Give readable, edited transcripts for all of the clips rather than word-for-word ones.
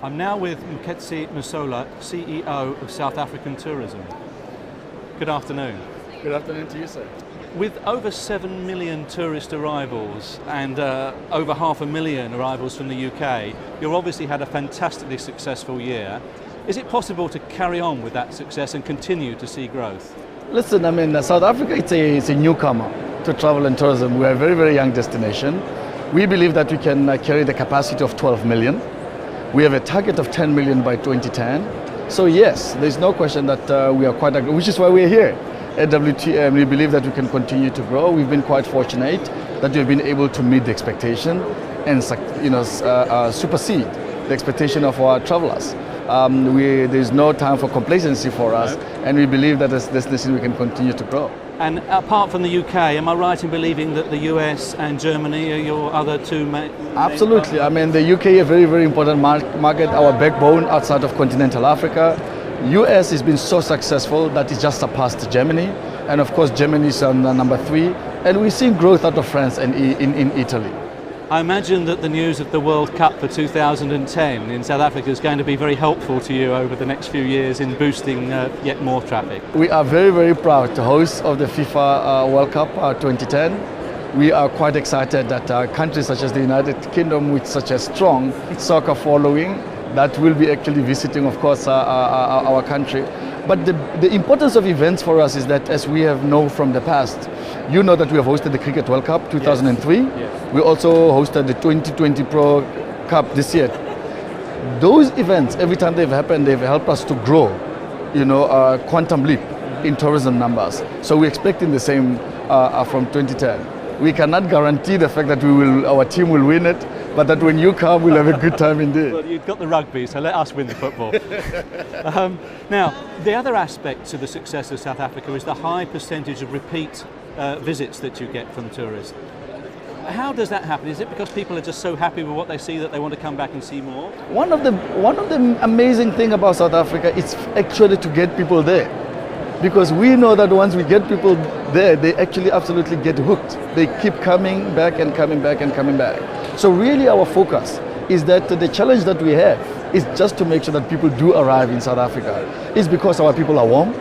I'm now with Mkhetsi Musola, CEO of South African Tourism. Good afternoon. Good afternoon to you, sir. With over 7 million tourist arrivals and over 500,000 arrivals from the UK, you've obviously had a fantastically successful year. Is it possible to carry on with that success and continue to see growth? Listen, South Africa it's a newcomer to travel and tourism. We're a very, very young destination. We believe that we can carry the capacity of 12 million. We have a target of 10 million by 2010. So yes, there's no question that we are quite, which is why we're here. At WTM, we believe that we can continue to grow. We've been quite fortunate that we've been able to meet the expectation and supersede the expectation of our travelers. There's no time for complacency for us, and we believe that as a destination we can continue to grow. And apart from the UK, am I right in believing that the US and Germany are your other two main? Absolutely. The UK is a very, very important market, our backbone outside of continental Africa. US has been so successful that it just surpassed Germany, and of course Germany is on number 3, and we've seen growth out of France and in Italy. I imagine that the news of the World Cup for 2010 in South Africa is going to be very helpful to you over the next few years in boosting yet more traffic. We are very, very proud to host of the FIFA World Cup 2010. We are quite excited that countries such as the United Kingdom, with such a strong soccer following, that will be actually visiting, of course, our country. But the importance of events for us is that, as we have known from the past, you know that we have hosted the Cricket World Cup 2003. Yes. We also hosted the 2020 Pro Cup this year. Those events, every time they've happened, they've helped us to grow, quantum leap in tourism numbers. So we're expecting the same from 2010. We cannot guarantee the fact that our team will win it, but that when you come, we'll have a good time indeed. Well, you've got the rugby, so let us win the football. Now, the other aspect to the success of South Africa is the high percentage of repeat visits that you get from tourists. How does that happen? Is it because people are just so happy with what they see that they want to come back and see more? One of the amazing things about South Africa is actually to get people there. Because we know that once we get people there, they actually absolutely get hooked. They keep coming back and coming back and coming back. So really our focus is that the challenge that we have is just to make sure that people do arrive in South Africa. It's because our people are warm,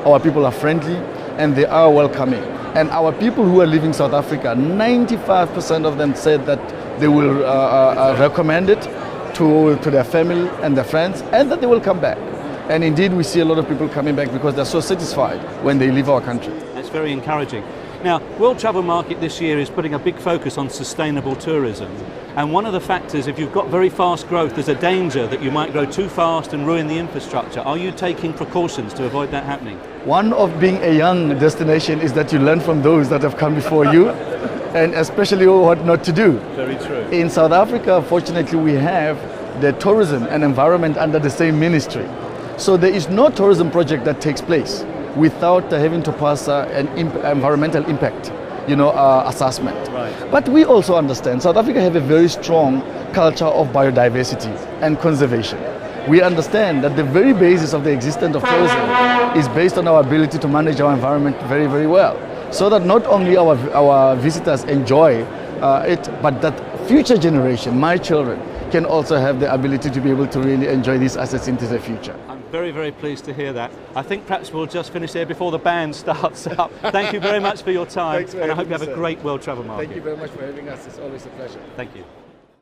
our people are friendly, and they are welcoming. And our people who are leaving South Africa, 95% of them said that they will recommend it to their family and their friends, and that they will come back. And indeed, we see a lot of people coming back because they're so satisfied when they leave our country. That's very encouraging. Now, World Travel Market this year is putting a big focus on sustainable tourism. And one of the factors, if you've got very fast growth, there's a danger that you might grow too fast and ruin the infrastructure. Are you taking precautions to avoid that happening? One of being a young destination is that you learn from those that have come before you, and especially what not to do. Very true. In South Africa, fortunately, we have the tourism and environment under the same ministry. So there is no tourism project that takes place without having to pass an environmental impact, assessment. Right. But we also understand South Africa have a very strong culture of biodiversity and conservation. We understand that the very basis of the existence of tourism is based on our ability to manage our environment very, very well. So that not only our visitors enjoy it, but that future generation, my children, can also have the ability to be able to really enjoy these assets into the future. I'm very, very pleased to hear that. I think perhaps we'll just finish there before the band starts up. Thank you very much for your time, and I hope you have a great World Travel Market. Thank you very much for having us. It's always a pleasure. Thank you.